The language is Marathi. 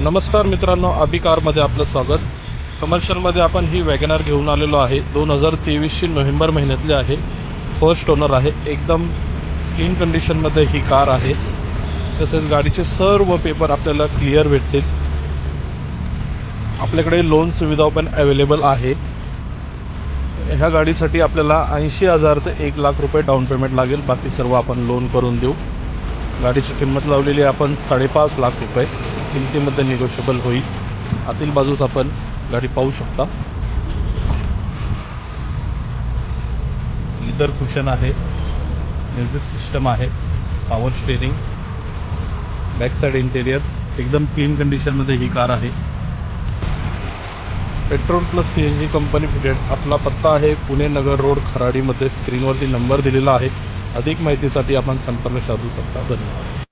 नमस्कार मित्रांनो, अभि कारमध्ये आपलं स्वागत। कमर्शियलमध्ये आपण ही वॅगनर घेऊन आलेलो आहे। 2023ची नोव्हेंबर महिन्यातली आहे। फर्स्ट ओनर आहे। एकदम क्लीन कंडिशनमध्ये ही कार आहे। तसेच गाडीचे सर्व पेपर आपल्याला क्लिअर भेटतील। आपल्याकडे लोन सुविधा पण अवेलेबल आहे। ह्या गाडीसाठी आपल्याला 80,000 ते 1 लाख रुपये डाऊन पेमेंट लागेल। बाकी सर्व आपण लोन करून देऊ। गाडीची किंमत लावलेली आहे आपण 5.5 लाख रुपये। किमतीमध्ये निगोशिएबल होईल। आतील बाजूस आपण गाडी पाहू शकता। लेदर कुशन आहे, म्युझिक सिस्टम आहे, power steering, back side interior एकदम क्लीन कंडिशनमध्ये ही कार आहे। Petrol plus CNG company fitted. आपला पत्ता आहे पुणे नगर रोड खराडीमध्ये। स्क्रीनवरती नंबर दिलेला आहे। अधिक माहितीसाठी आपण संपर्क साधू शकता। धन्यवाद।